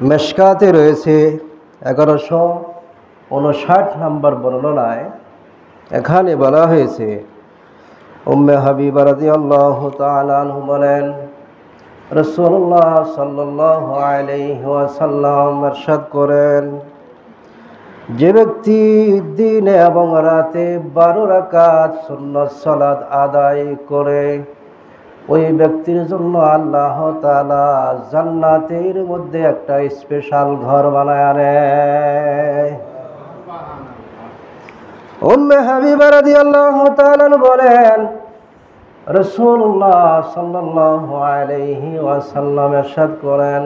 মেশকাতে রয়েছে 1159 নম্বর বর্ণনায়। এখানে বলা হয়েছে, উম্মে হাবিবা রাদিয়াল্লাহু তাআলা আনহা বলেন, রাসূলুল্লাহ সাল্লাল্লাহু আলাইহি ওয়াসাল্লাম ইরশাদ করেন, যে ব্যক্তি দিনে এবং রাতে 12 রাকাত সুন্নত সালাত আদায় করে, ওই ব্যক্তির জন্য আল্লাহ তাআলা জান্নাতের মধ্যে একটা স্পেশাল ঘর বানায় আনে। উম্মে হাবিবা রাদিয়াল্লাহু তাআলা বলেন, রাসূলুল্লাহ সাল্লাল্লাহু আলাইহি ওয়াসাল্লাম ইরশাদ করেন,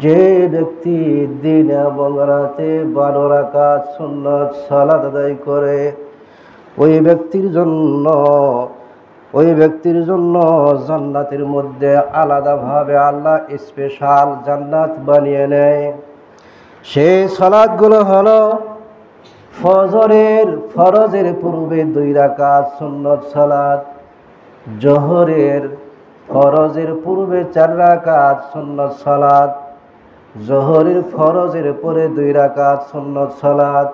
যে ব্যক্তি দিন এবং রাতে 12 রাকাত সুন্নত সালাত আদায় করে, ওই ব্যক্তির জন্য জান্নাতের মধ্যে আলাদাভাবে আল্লাহ স্পেশাল জান্নাত বানিয়ে নেয়। সেই সালাতগুলো হলো ফরজের পূর্বে 2 রাকাত সুন্নত সালাত, জোহরের ফরজের পূর্বে 4 রাকাত সুন্নত সালাত, জোহরের ফরজের পরে 2 রাকাত সুন্নত সালাত,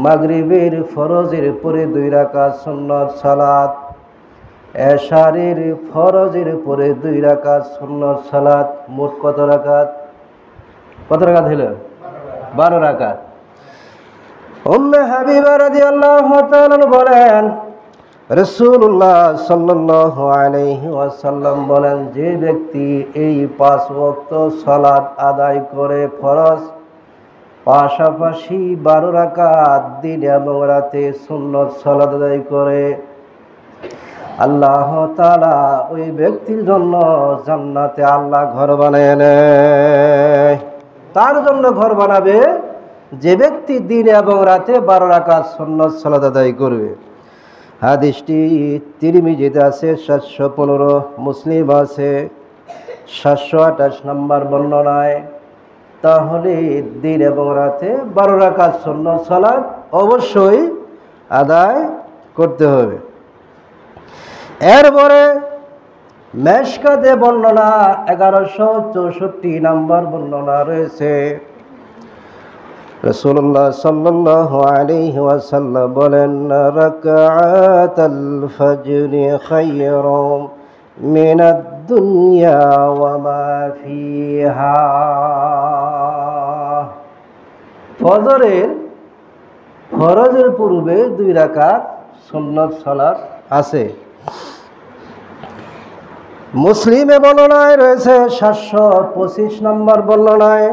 মাগরিবের ফরজের পরে 2 রাকাত সুন্নত সালাত, এশারের ফরজের পরে 2 রাকাত সুন্নত সালাত। মোট কত রাকাত হলো? 12 রাকাত। উম্মে হাবিবা রাদিয়াল্লাহু তাআলা বলেন, রাসূলুল্লাহ সাল্লাল্লাহু আলাইহি ওয়াসাল্লাম বলেন, যে ব্যক্তি এই 5 ওয়াক্ত সালাত আদায় করে ফরজ, পাশাপাশি 12 রাকাত দিন এবং রাতে সুন্নত সালাত আদায় করে, আল্লাহ তাআলা ওই ব্যক্তির জন্য জান্নাতে আল্লাহ ঘর বানিয়ে নেয়। তার জন্য ঘর বানাবে যে ব্যক্তি দিন এবং রাতে 12 রাকাত সুন্নত সালাত আদায় করবে। হাদিসটি তিরমিজিতে আছে 715, মুসলিম আছে 728 নম্বর বর্ণনায়। তাহলে দিন এবং রাতে 12 রাকাত সুন্নত সালাত অবশ্যই আদায় করতে হবে। এরপরে মেশকাতে বর্ণনা 1164 নম্বর বর্ণনা রয়েছে। রাসূলুল্লাহ সাল্লাল্লাহু আলাইহি ওয়াসাল্লাম বলেন, রাকাআতুল ফজরি খায়রুম মিনাদ দুনিয়া ওয়া মা ফিহা। ফরজের পূর্বে 2 রাকাত সুন্নত সালাত আছে। মুসলিমে বর্ণনায় রয়েছে 725 নম্বর বর্ণনায়।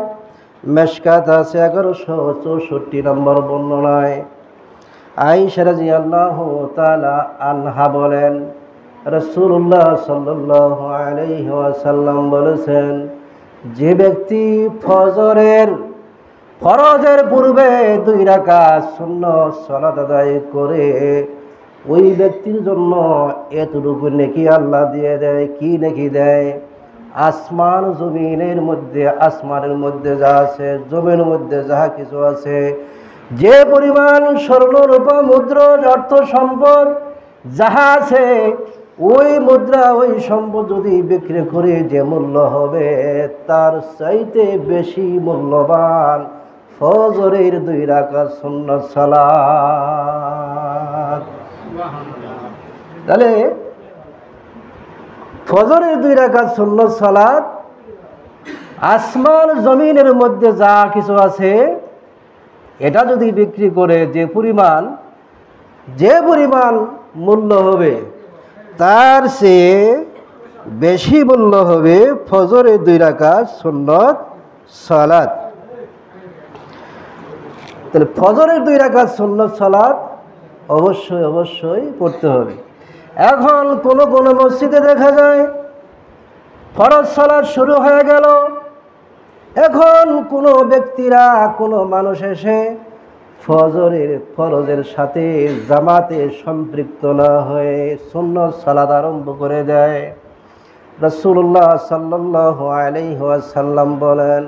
মেশকাত আছে 1164 নম্বর বর্ণনায়। আয়েশা রাদিয়াল্লাহু তাআলা আনহা বলেন, রাসূলুল্লাহ সাল্লাল্লাহু আলাইহি ওয়াসাল্লাম বলেছেন, যে ব্যক্তি ফরজের পূর্বে 2 রাকাত সুন্নত সালাত আদায় করে, ওই ব্যক্তির জন্য এতটুকু নেকি আল্লাহ দিয়ে দেয়। কি নেকি দেয়? আসমানের মধ্যে যা আছে, জমির মধ্যে যাহা কিছু আছে, যে পরিমাণ স্বর্ণ রূপা মুদ্রা অর্থ সম্পদ যাহা আছে, ওই মুদ্রা ওই সম্পদ যদি বিক্রি করে যে মূল্য হবে, তার চাইতে বেশি মূল্যবান ফজরের 2 রাকাত সুন্নত সালাত। তাহলে ফজরের 2 রাকাত সুন্নত সালাত আসমান জমিনের মধ্যে যা কিছু আছে, এটা যদি বিক্রি করে যে পরিমাণ মূল্য হবে, তার চেয়ে বেশি মূল্য হবে ফজরের 2 রাকাত সুন্নত সালাত। তাহলে ফজরের 2 রাকাত সুন্নত সালাত অবশ্যই পড়তে হবে। এখন কোন মসজিদে দেখা যায় ফরজ সালাত শুরু হয়ে গেল, এখন কোনো মানুষ এসে ফরজের সাথে জামাতে সম্পৃক্ত না হয়ে সুন্নত সালাত আরম্ভ করে দেয়। রাসূলুল্লাহ সাল্লাল্লাহু আলাইহি ওয়াসাল্লাম বলেন,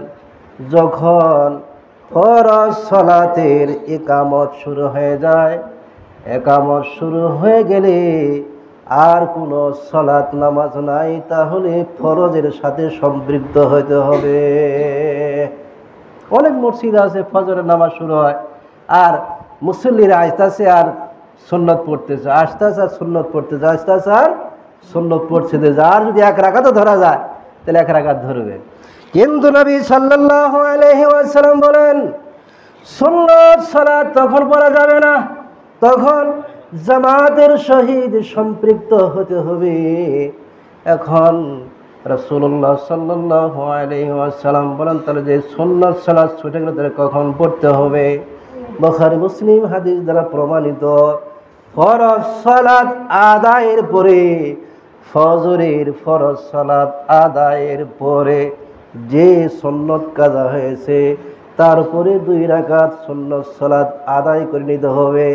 যখন ফরজ সালাতের ইকামত শুরু হয়ে যায়, একামত শুরু হয়ে গেলে আর কোনো সালাত নামাজ নাই, তাহলে ফরজের সাথে সম্পৃক্ত হতে হবে। অনেক মসজিদ আছে ফজরের নামাজ শুরু হয় আর মুসল্লিরা আসতেছে আর সুন্নত পড়তেছে, আসতেছে আর সুন্নত পড়তেছে, আসতেছে আর সুন্নত পড়ছে। আর যদি এক রাকাতও ধরা যায় তাহলে এক রাকাত ধরবে। কিন্তু নবী সাল্লাল্লাহু আলাইহি ওয়াসাল্লাম বলেন সুন্নত সালাত তখন পড়া যাবে না, তখন জামাতের সহিত সম্পৃক্ত হতে হবে। এখন রাসূলুল্লাহ সাল্লাল্লাহু আলাইহি ওয়াসাল্লাম বলেন তাহলে যে সুন্নত সালাত ছুটে গেলে তাহলে কখন পড়তে হবে? বুখারী মুসলিম হাদিস দ্বারা প্রমাণিত, ফরজ সালাত আদায়ের পরে, ফজরের ফরজ সালাত আদায়ের পরে যে সুন্নত কাজা হয়েছে তারপরে 2 রাকাত সুন্নত সালাত আদায় করে নিতে হবে।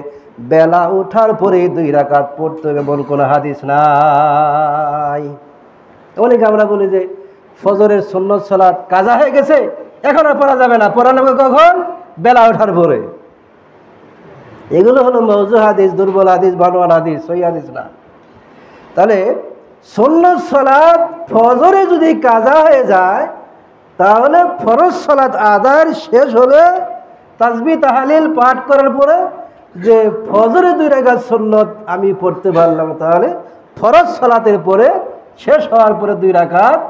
বেলা ওঠার পরে 2 রাকাত পড়তে হবে এমন কোনো হাদিস নাই। অনেকে আমরা বলি যে ফজরের সুন্নত সালাত কাজা হয়ে গেছে, এখন আর পড়া যাবে না, পড়ানো হবে কখন? বেলা ওঠার পরে। এগুলো হলো মওযু হাদিস, দুর্বল হাদিস, বানোয়াট হাদিস, সহি হাদিস না। তাহলে সুন্নত সালাত ফজরে যদি কাজা হয়ে যায় তাহলে ফরজ সালাত আদায় শেষ হলে তাসবিহ তাহলিল পাঠ করার পরে যে ফজরে 2 রাকাত সুন্নত আমি পড়তে পারলাম, তাহলে ফরজ সালাতের পরে শেষ হওয়ার পরে 2 রাকাত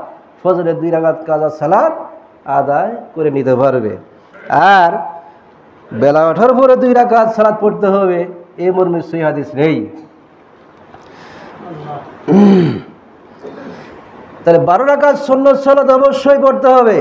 ফজরে 2 রাকাত কাজা সালাত আদায় করে নিতে পারবে। আর বেলা ওঠার পরে 2 রাকাত সালাত পড়তে হবে এই মর্মে সহিহ হাদিস নেই। তাহলে 12 রাকাত সুন্নত সালাত অবশ্যই পড়তে হবে।